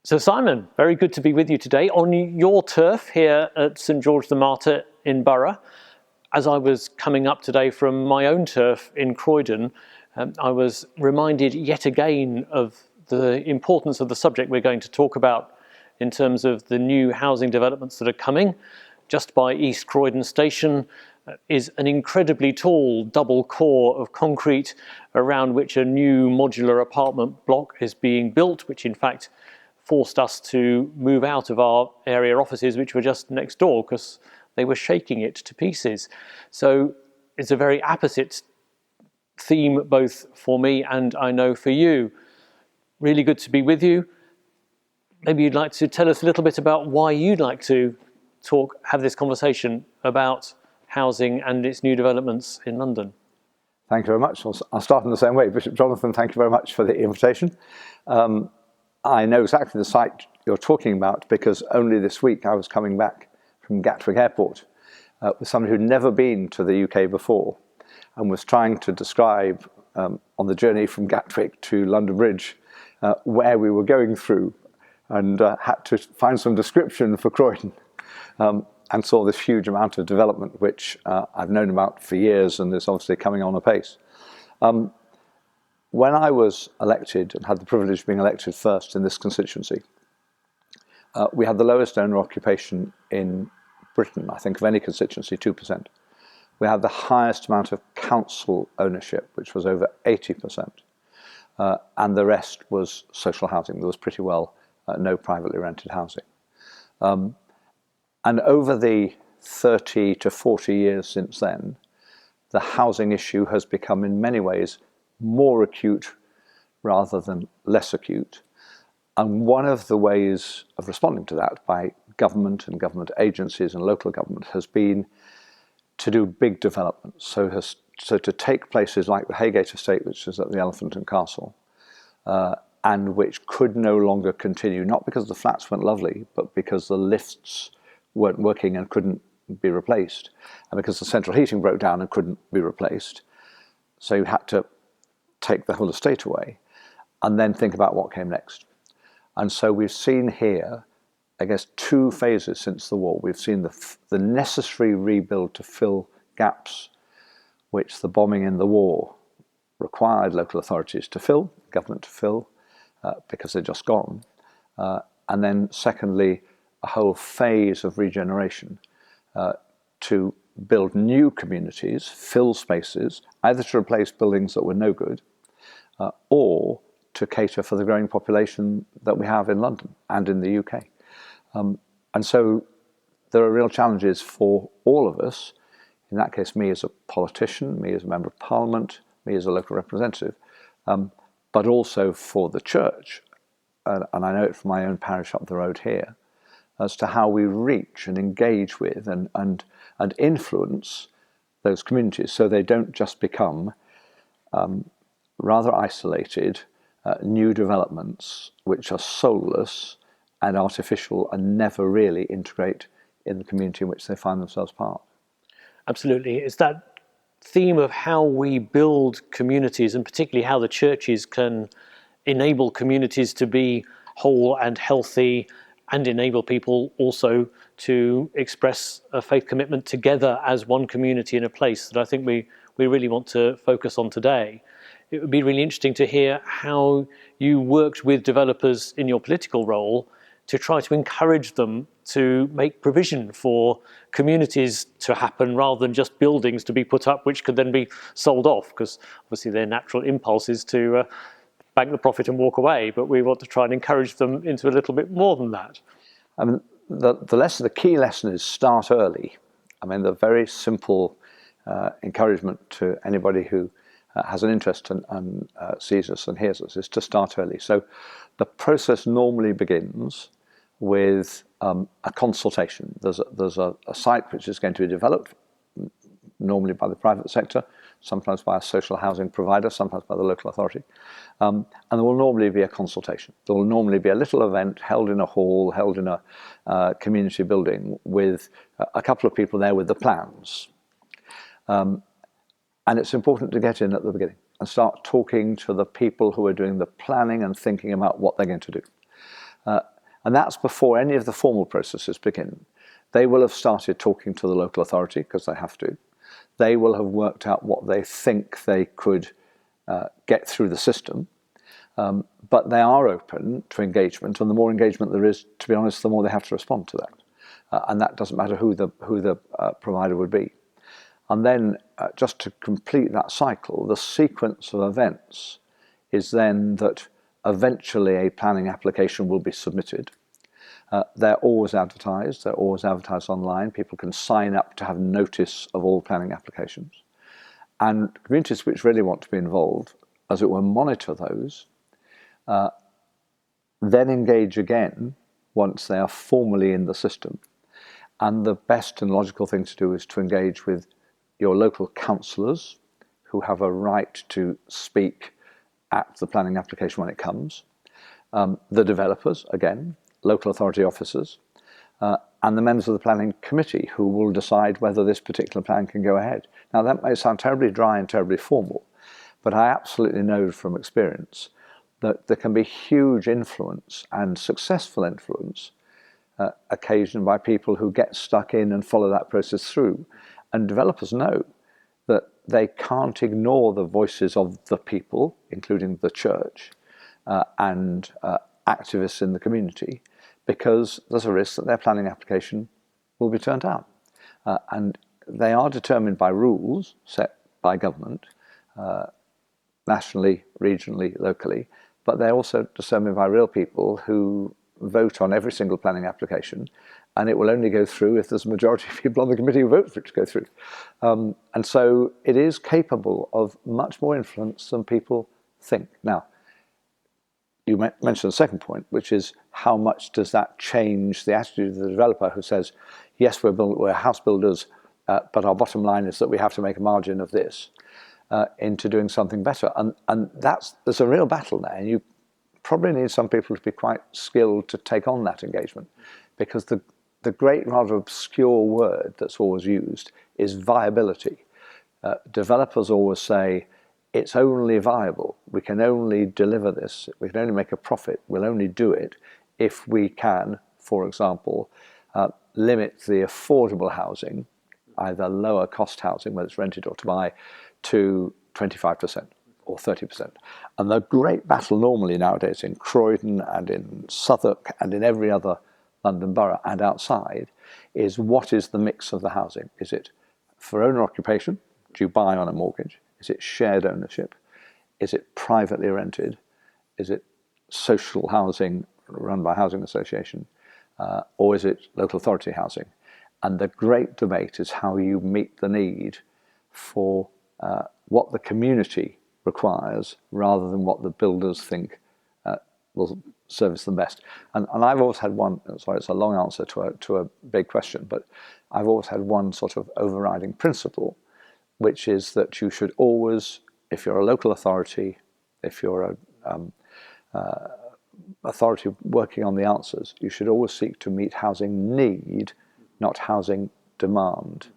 So Simon, very good to be with you today on your turf here at St George the Martyr in Borough. As I was coming up today from my own turf in Croydon, I was reminded yet again of the importance of the subject we're going to talk about in terms of the new housing developments that are coming. Just by East Croydon Station is an incredibly tall double core of concrete around which a new modular apartment block is being built, which in fact forced us to move out of our area offices, which were just next door, because they were shaking it to pieces. So it's a very apposite theme, both for me and I know for you. Really good to be with you. Maybe you'd like to tell us a little bit about why you'd like to have this conversation about housing and its new developments in London. Thank you very much. I'll start in the same way. Bishop Jonathan, thank you very much for the invitation. I know exactly the site you're talking about because only this week I was coming back from Gatwick Airport with somebody who'd never been to the UK before and was trying to describe on the journey from Gatwick to London Bridge where we were going through, and had to find some description for Croydon, and saw this huge amount of development which I've known about for years and is obviously coming on apace. When I was elected and had the privilege of being elected first in this constituency, we had the lowest owner occupation in Britain, I think, of any constituency, 2%. We had the highest amount of council ownership, which was over 80%, and the rest was social housing. There was pretty well no privately rented housing. And over the 30 to 40 years since then, the housing issue has become in many ways more acute rather than less acute. And one of the ways of responding to that by government and government agencies and local government has been to do big developments. So to take places like the Haygate Estate, which is at the Elephant and Castle, and which could no longer continue, not because the flats weren't lovely, but because the lifts weren't working and couldn't be replaced, and because the central heating broke down and couldn't be replaced. So you had to take the whole estate away and then think about what came next. And so we've seen here, I guess, two phases since the war. We've seen the necessary rebuild to fill gaps which the bombing in the war required local authorities to fill, government to fill, because they're just gone. And then secondly, a whole phase of regeneration to build new communities, fill spaces, either to replace buildings that were no good, or to cater for the growing population that we have in London and in the UK. And so there are real challenges for all of us, in that case me as a politician, me as a member of parliament, me as a local representative, but also for the church, and I know it from my own parish up the road here, as to how we reach and engage with and influence those communities so they don't just become rather isolated new developments which are soulless and artificial and never really integrate in the community in which they find themselves part. Absolutely. It's that theme of how we build communities, and particularly how the churches can enable communities to be whole and healthy, and enable people also to express a faith commitment together as one community in a place, that I think we really want to focus on today. It would be really interesting to hear how you worked with developers in your political role to try to encourage them to make provision for communities to happen rather than just buildings to be put up which could then be sold off, because obviously their natural impulse is to bank the profit and walk away, but we want to try and encourage them into a little bit more than that. I mean, the key lesson is start early. I mean, the very simple encouragement to anybody who has an interest and sees us and hears us is to start early. So the process normally begins with a consultation. There's a site which is going to be developed, normally by the private sector, sometimes by a social housing provider, sometimes by the local authority. And there will normally be a consultation. There will normally be a little event held in a hall, held in a community building with a couple of people there with the plans. And it's important to get in at the beginning and start talking to the people who are doing the planning and thinking about what they're going to do. And that's before any of the formal processes begin. They will have started talking to the local authority, because they have to. They will have worked out what they think they could get through the system. But they are open to engagement, and the more engagement there is, to be honest, the more they have to respond to that. And that doesn't matter who the provider would be. And then, just to complete that cycle, the sequence of events is then that eventually a planning application will be submitted. They're always advertised. They're always advertised online. People can sign up to have notice of all planning applications. And communities which really want to be involved, as it were, monitor those, then engage again once they are formally in the system. And the best and logical thing to do is to engage with your local councillors, who have a right to speak at the planning application when it comes, the developers, again, local authority officers, and the members of the planning committee, who will decide whether this particular plan can go ahead. Now, that may sound terribly dry and terribly formal, but I absolutely know from experience that there can be huge influence and successful influence occasioned by people who get stuck in and follow that process through. And developers know that they can't ignore the voices of the people, including the church, and activists in the community, because there's a risk that their planning application will be turned down. And they are determined by rules set by government, nationally, regionally, locally, but they're also determined by real people who vote on every single planning application, and it will only go through if there's a majority of people on the committee who vote for it to go through. And so it is capable of much more influence than people think. Now, you mentioned the second point, which is how much does that change the attitude of the developer who says, yes, we're house builders, but our bottom line is that we have to make a margin of this, into doing something better. And there's a real battle there. And you probably need some people to be quite skilled to take on that engagement, because the great, rather obscure word that's always used is viability. Developers always say, it's only viable. We can only deliver this. We can only make a profit. We'll only do it if we can, for example, limit the affordable housing, either lower cost housing, whether it's rented or to buy, to 25% or 30%. And the great battle normally nowadays in Croydon and in Southwark and in every other London borough and outside is, what is the mix of the housing? Is it for owner occupation? Do you buy on a mortgage? Is it shared ownership? Is it privately rented? Is it social housing run by a housing association? Or is it local authority housing? And the great debate is how you meet the need for what the community requires, rather than what the builders think will service them best. And I've always had one, sorry, it's a long answer to a big question, but I've always had one sort of overriding principle, which is that you should always, if you're a local authority, if you're a authority working on the answers, you should always seek to meet housing need, not housing demand.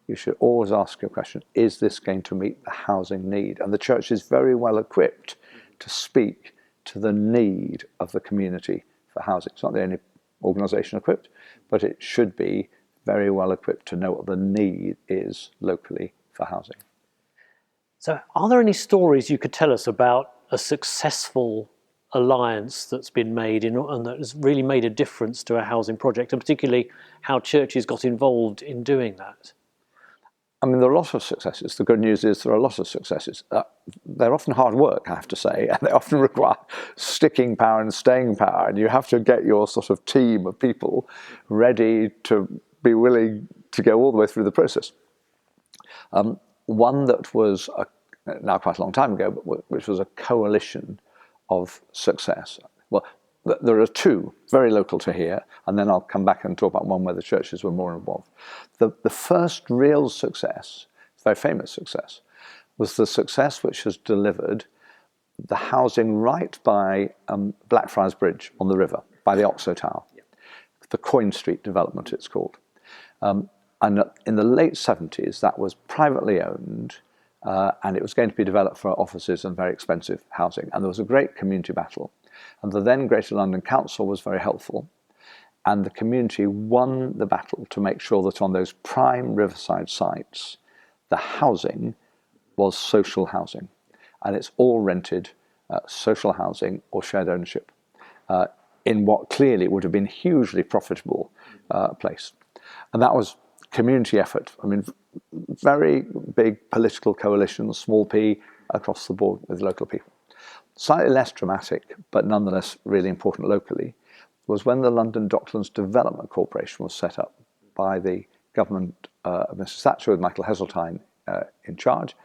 You should always ask your question, is this going to meet the housing need? And the church is very well equipped to speak to the need of the community for housing. It's not the only organisation equipped, but it should be very well equipped to know what the need is locally for housing. So are there any stories you could tell us about a successful alliance that's been made and that has really made a difference to a housing project, and particularly how churches got involved in doing that? I mean, there are a lot of successes. The good news is there are a lot of successes. They're often hard work, I have to say, and they often require sticking power and staying power, and you have to get your sort of team of people ready to be willing to go all the way through the process. One that was, now quite a long time ago, but which was a coalition of success. Well, there are two very local to here, and then I'll come back and talk about one where the churches were more involved. The first real success, very famous success, was the success which has delivered the housing right by Blackfriars Bridge on the river, by the Oxo Tower. Yeah. The Coin Street development, it's called. And in the late 70s, that was privately owned, and it was going to be developed for offices and very expensive housing. And there was a great community battle. And the then Greater London Council was very helpful. And the community won the battle to make sure that on those prime riverside sites, the housing was social housing. And it's all rented social housing or shared ownership in what clearly would have been hugely profitable place. And that was community effort. I mean, very big political coalitions, small p, across the board with local people. Slightly less dramatic, but nonetheless really important locally, was when the London Docklands Development Corporation was set up by the government of Mr. Thatcher with Michael Heseltine in charge.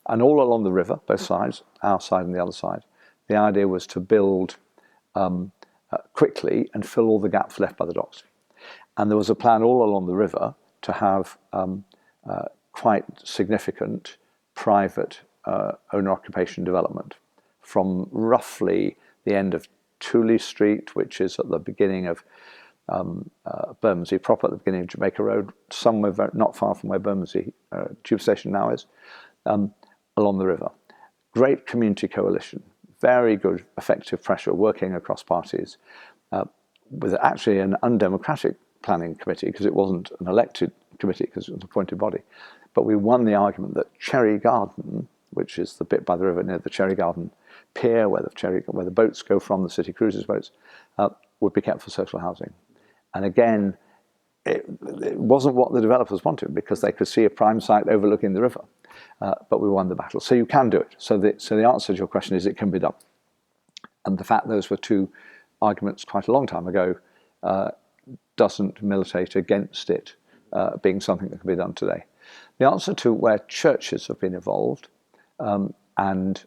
And all along the river, both sides, our side and the other side, the idea was to build quickly and fill all the gaps left by the docks. And there was a plan all along the river to have quite significant private owner-occupation development from roughly the end of Tooley Street, which is at the beginning of Bermondsey proper, at the beginning of Jamaica Road, somewhere not far from where Bermondsey tube station now is, along the river. Great community coalition, very good effective pressure working across parties, with actually an undemocratic planning committee because it wasn't an elected committee because it was an appointed body. But we won the argument that Cherry Garden, which is the bit by the river near the Cherry Garden pier where the boats go from, the city cruises boats, would be kept for social housing. And again, it wasn't what the developers wanted because they could see a prime site overlooking the river. But we won the battle. So you can do it. So the answer to your question is it can be done. And the fact those were two arguments quite a long time ago doesn't militate against it being something that can be done today. The answer to where churches have been involved and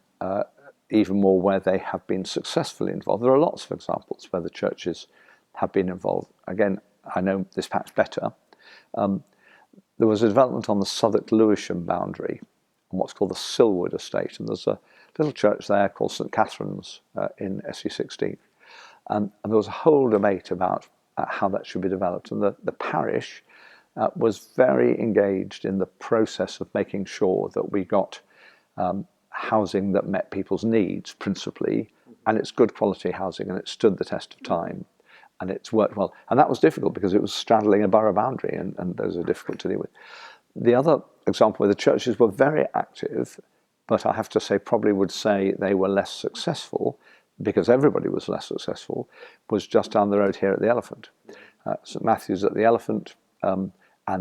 even more where they have been successfully involved, there are lots of examples where the churches have been involved. Again, I know this perhaps better. There was a development on the Southwark-Lewisham boundary on what's called the Silwood estate, and there's a little church there called St Catherine's in SE16. And there was a whole debate about how that should be developed, and the parish was very engaged in the process of making sure that we got housing that met people's needs principally, and it's good quality housing, and it stood the test of time. And it's worked well. And that was difficult because it was straddling a borough boundary, and those are difficult to deal with. The other example where the churches were very active, but I have to say probably would say they were less successful because everybody was less successful, was just down the road here at the Elephant. St Matthew's at the Elephant and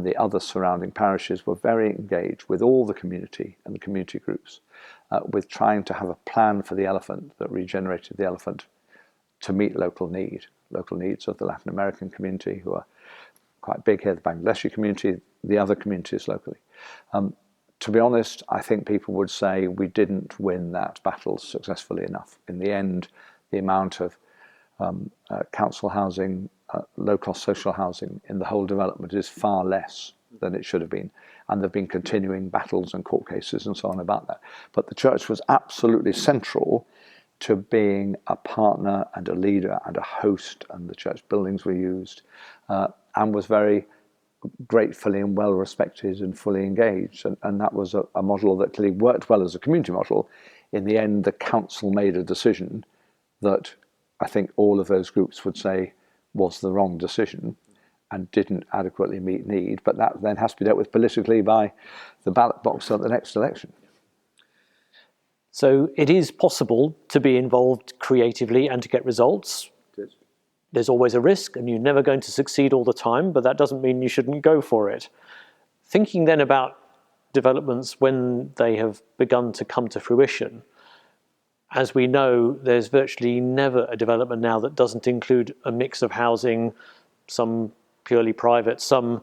the other surrounding parishes were very engaged with all the community and the community groups with trying to have a plan for the Elephant that regenerated the Elephant to meet local needs of the Latin American community, who are quite big here, the Bangladeshi community, the other communities locally. To be honest, I think people would say we didn't win that battle successfully enough. In the end, the amount of council housing, low-cost social housing in the whole development is far less than it should have been. And there have been continuing battles and court cases and so on about that. But the church was absolutely central to being a partner and a leader and a host, and the church buildings were used, and was very gratefully and well respected and fully engaged. And that was a model that clearly worked well as a community model. In the end, the council made a decision that I think all of those groups would say was the wrong decision and didn't adequately meet need, but that then has to be dealt with politically by the ballot box at the next election. So it is possible to be involved creatively and to get results. There's always a risk and you're never going to succeed all the time, but that doesn't mean you shouldn't go for it. Thinking then about developments when they have begun to come to fruition, as we know, there's virtually never a development now that doesn't include a mix of housing, some purely private, some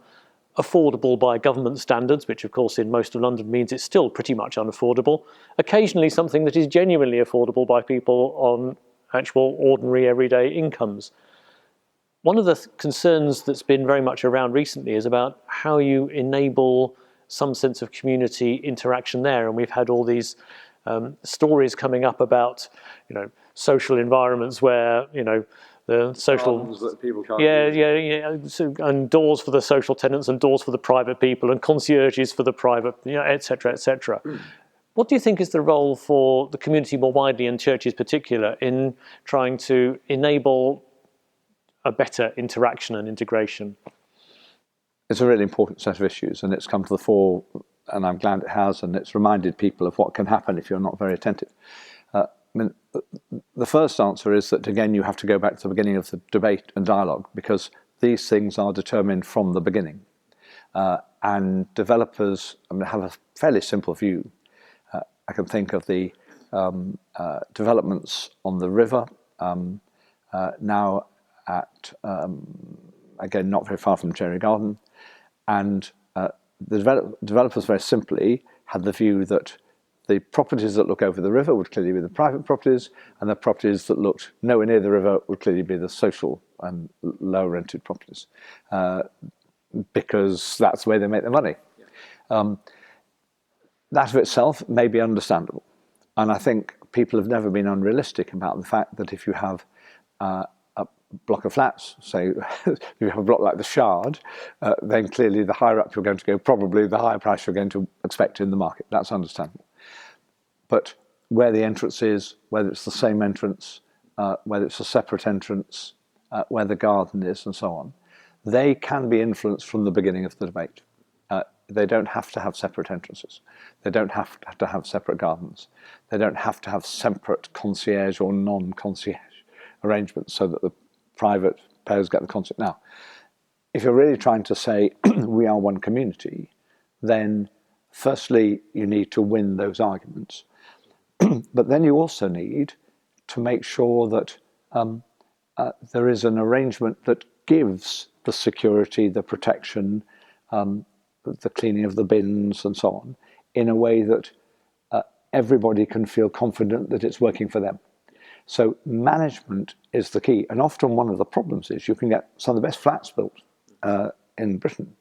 affordable by government standards, which of course in most of London means it's still pretty much unaffordable. Occasionally something that is genuinely affordable by people on actual ordinary everyday incomes. One of the concerns that's been very much around recently is about how you enable some sense of community interaction there. And we've had all these stories coming up about, social environments where, the social that people can't so, and doors for the social tenants and doors for the private people and concierges for the private, et cetera, et cetera. What do you think is the role for the community more widely and churches in particular in trying to enable a better interaction and integration? It's a really important set of issues, and it's come to the fore, and I'm glad it has, and it's reminded people of what can happen if you're not very attentive. The first answer is that, again, you have to go back to the beginning of the debate and dialogue, because these things are determined from the beginning. And developers have a fairly simple view. I can think of the developments on the river, now at, again, not very far from Cherry Garden. And the developers very simply had the view that the properties that look over the river would clearly be the private properties, and the properties that looked nowhere near the river would clearly be the social and low rented properties, because that's the way they make their money. That of itself may be understandable. And I think people have never been unrealistic about the fact that if you have a block of flats, say if you have a block like the Shard, then clearly the higher up you're going to go, probably the higher price you're going to expect in the market. That's understandable. But where the entrance is, whether it's the same entrance, whether it's a separate entrance, where the garden is, and so on, they can be influenced from the beginning of the debate. They don't have to have separate entrances. They don't have to have separate gardens. They don't have to have separate concierge or non-concierge arrangements so that the private payers get the concierge. Now, if you're really trying to say we are one community, then firstly you need to win those arguments. But then you also need to make sure that there is an arrangement that gives the security, the protection, the cleaning of the bins and so on, in a way that everybody can feel confident that it's working for them. So management is the key. And often one of the problems is you can get some of the best flats built in Britain,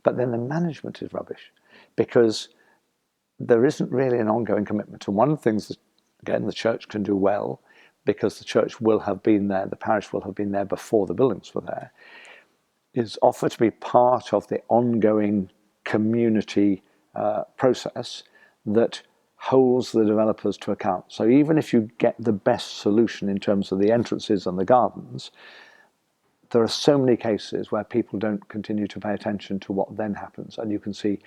but then the management is rubbish because there isn't really an ongoing commitment. And one of the things that, again, the church can do well, because the church will have been there, the parish will have been there before the buildings were there, is offer to be part of the ongoing community process that holds the developers to account. So even if you get the best solution in terms of the entrances and the gardens, there are so many cases where people don't continue to pay attention to what then happens. And you can see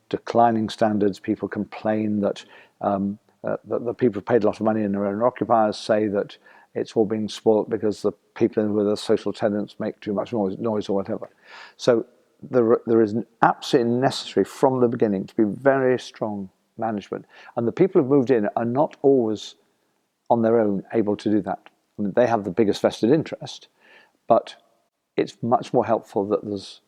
declining standards. People complain that the people who paid a lot of money and their owner occupiers say that it's all being spoilt because the people with the social tenants make too much noise or whatever. So there is absolutely necessary from the beginning to be very strong management. And the people who've moved in are not always on their own able to do that. I mean, they have the biggest vested interest, but it's much more helpful that there's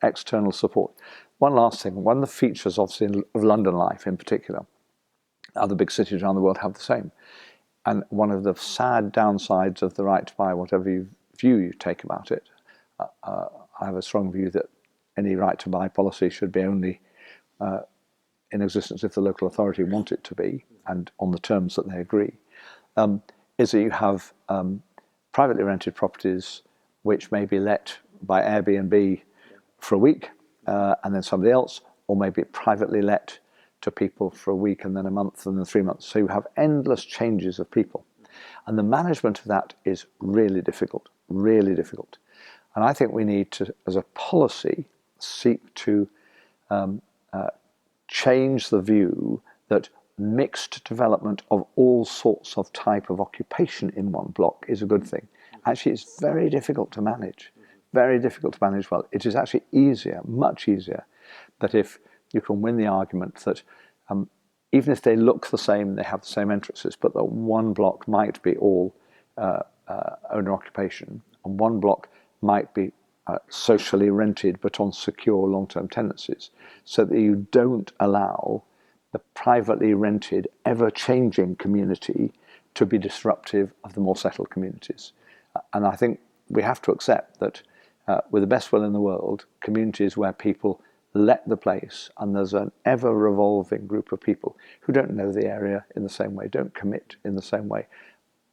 external support. One last thing, one of the features obviously of London life in particular, other big cities around the world have the same. And one of the sad downsides of the right to buy, whatever view you take about it, I have a strong view that any right to buy policy should be only in existence if the local authority want it to be and on the terms that they agree, is that you have privately rented properties which may be let by Airbnb for a week and then somebody else, or maybe privately let to people for a week and then a month and then 3 months. So you have endless changes of people. And the management of that is really difficult, really difficult. And I think we need to, as a policy, seek to change the view that mixed development of all sorts of type of occupation in one block is a good thing. Actually, it's very difficult to manage, very difficult to manage well. It is actually easier, much easier, that if you can win the argument that even if they look the same, they have the same entrances, but that one block might be all owner occupation, and one block might be socially rented but on secure long-term tenancies, so that you don't allow the privately rented, ever-changing community to be disruptive of the more settled communities. And I think we have to accept that with the best will in the world, communities where people let the place, and there's an ever-revolving group of people who don't know the area in the same way, don't commit in the same way,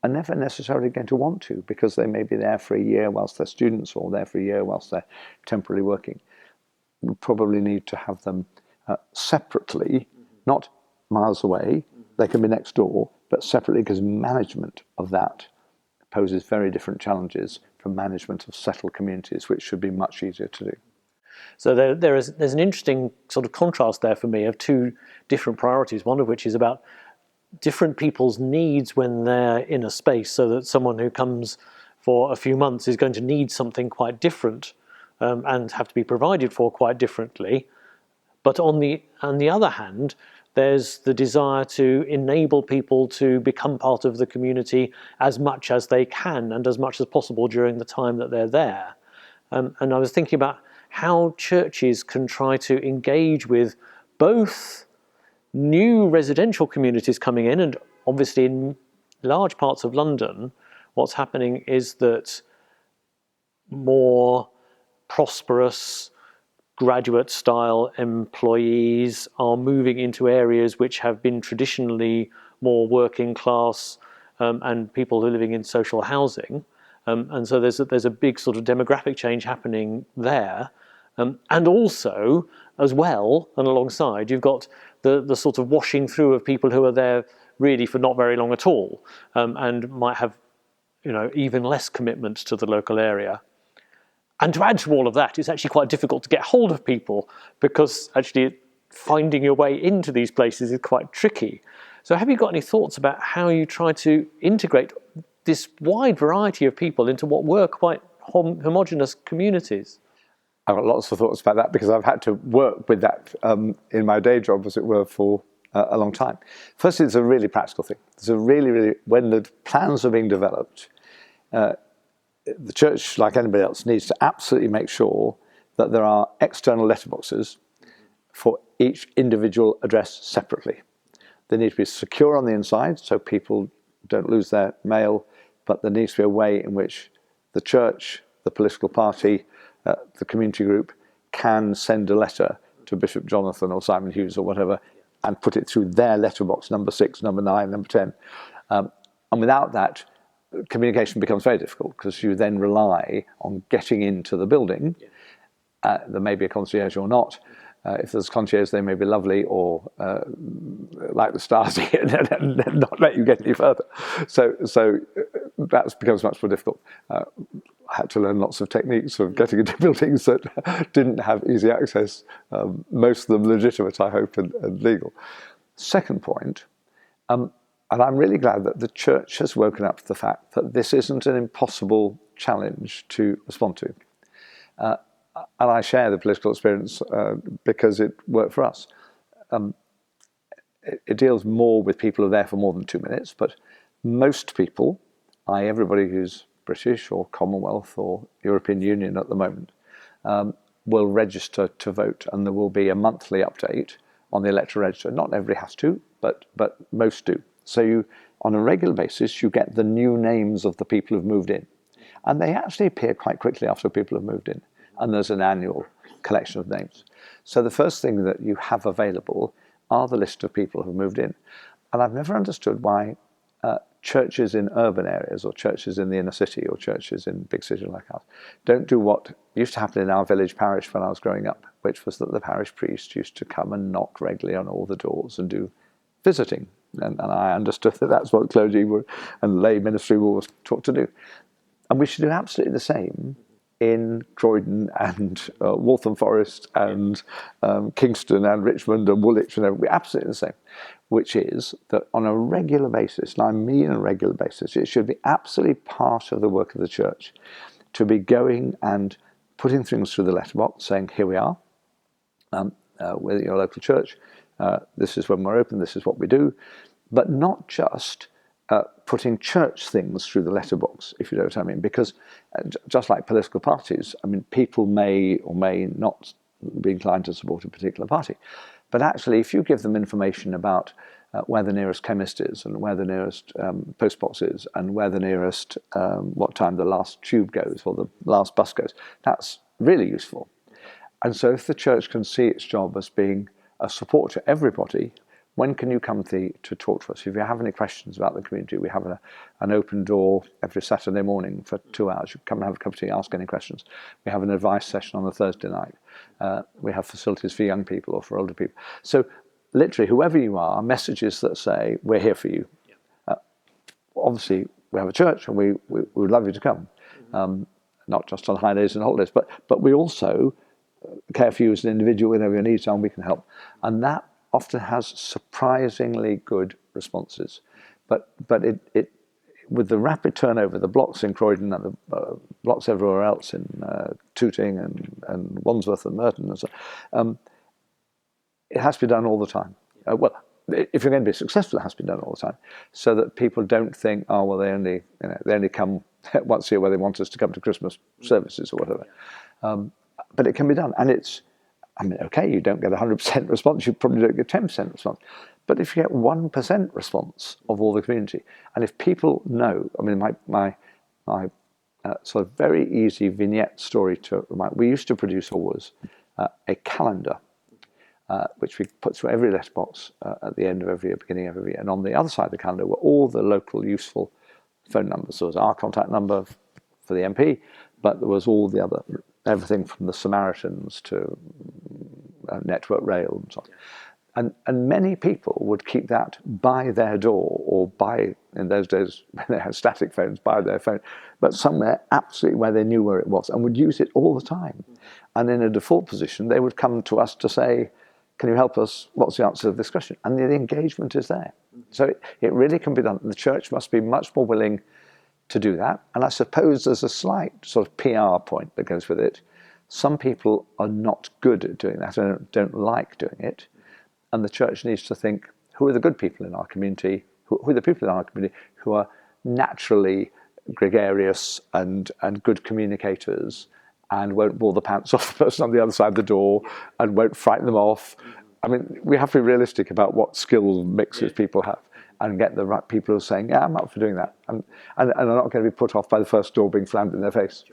are never necessarily going to want to, because they may be there for a year whilst they're students, or there for a year whilst they're temporarily working. We probably need to have them separately, not miles away. They can be next door, but separately, because management of that poses very different challenges for management of settled communities, which should be much easier to do. So there's an interesting sort of contrast there for me of two different priorities, one of which is about different people's needs when they're in a space, so that someone who comes for a few months is going to need something quite different and have to be provided for quite differently. But on the other hand, there's the desire to enable people to become part of the community as much as they can and as much as possible during the time that they're there. And I was thinking about how churches can try to engage with both new residential communities coming in, and obviously in large parts of London, what's happening is that more prosperous graduate-style employees are moving into areas which have been traditionally more working class and people who are living in social housing. And so there's a big sort of demographic change happening there. And also, as well, and alongside, you've got the sort of washing through of people who are there really for not very long at all and might have, even less commitment to the local area. And to add to all of that, it's actually quite difficult to get hold of people because actually finding your way into these places is quite tricky. So have you got any thoughts about how you try to integrate this wide variety of people into what were quite homogenous communities? I've got lots of thoughts about that because I've had to work with that in my day job, as it were, for a long time. Firstly, it's a really practical thing. It's a really, when the plans are being developed, the church, like anybody else, needs to absolutely make sure that there are external letterboxes for each individual address separately. They need to be secure on the inside so people don't lose their mail, but there needs to be a way in which the church, the political party, the community group can send a letter to Bishop Jonathan or Simon Hughes or whatever and put it through their letterbox, number 6, number 9, number 10. And without that, communication becomes very difficult because you then rely on getting into the building. There may be a concierge or not. If there's a concierge, they may be lovely or like the Stasi and not let you get any further. So that becomes much more difficult. I had to learn lots of techniques of getting into buildings that didn't have easy access, most of them legitimate, I hope, and legal. Second point, and I'm really glad that the church has woken up to the fact that this isn't an impossible challenge to respond to. And I share the political experience because it worked for us. It deals more with people who are there for more than 2 minutes, but most people, i.e. everybody who's British or Commonwealth or European Union at the moment, will register to vote, and there will be a monthly update on the electoral register. Not everybody has to, but most do. So you, on a regular basis, you get the new names of the people who've moved in. And they actually appear quite quickly after people have moved in. And there's an annual collection of names. So the first thing that you have available are the list of people who've moved in. And I've never understood why churches in urban areas or churches in the inner city or churches in big cities like ours don't do what used to happen in our village parish when I was growing up, which was that the parish priest used to come and knock regularly on all the doors and do visiting. And I understood that that's what clergy were and lay ministry were taught to do. And we should do absolutely the same in Croydon and Waltham Forest and Kingston and Richmond and Woolwich and everything. Absolutely the same, which is that on a regular basis, and I mean a regular basis, it should be absolutely part of the work of the church to be going and putting things through the letterbox, saying, here we are, we're your local church, this is when we're open, this is what we do, but not just putting church things through the letterbox, if you know what I mean, because just like political parties, I mean, people may or may not be inclined to support a particular party, but actually if you give them information about where the nearest chemist is and where the nearest post box is and where the nearest, what time the last tube goes or the last bus goes, that's really useful. And so if the church can see its job as being a support to everybody, when can you come to talk to us? If you have any questions about the community, we have an open door every Saturday morning for 2 hours. You come and have a cup of tea, ask any questions. We have an advice session on a Thursday night. We have facilities for young people or for older people. So literally, whoever you are, messages that say, we're here for you. Obviously, we have a church and we would love you to come. not just on high days and holidays, but we also care for you as an individual, whatever your needs are, and we can help. And that often has surprisingly good responses. But it with the rapid turnover, the blocks in Croydon and the blocks everywhere else in Tooting and Wandsworth and Merton and so, it has to be done all the time. Well, if you're going to be successful, it has to be done all the time, so that people don't think, oh well, they only come once a year where they want us to come to Christmas services or whatever. But it can be done, and it's, I mean, okay, you don't get 100% response, you probably don't get 10% response, but if you get 1% response of all the community, and if people know, I mean, my sort of very easy vignette story to remind, we used to produce always a calendar, which we put through every letterbox at the end of every year, beginning of every year, and on the other side of the calendar were all the local useful phone numbers. There was our contact number for the MP, but there was all the other, everything from the Samaritans to Network Rail and so on. And many people would keep that by their door, or by, in those days when they had static phones, by their phone, but somewhere absolutely where they knew where it was, and would use it all the time. And in a default position, they would come to us to say, can you help us? What's the answer to this question? And the engagement is there. So it really can be done. The church must be much more willing to do that. And I suppose there's a slight sort of PR point that goes with it. Some people are not good at doing that and don't like doing it. And the church needs to think, who are the good people in our community? Who are the people in our community who are naturally gregarious and good communicators, and won't bore the pants off the person on the other side of the door, and won't frighten them off? I mean, we have to be realistic about what skill mixes people have, and get the right people who are saying, yeah, I'm up for doing that, and are not going to be put off by the first door being slammed in their face.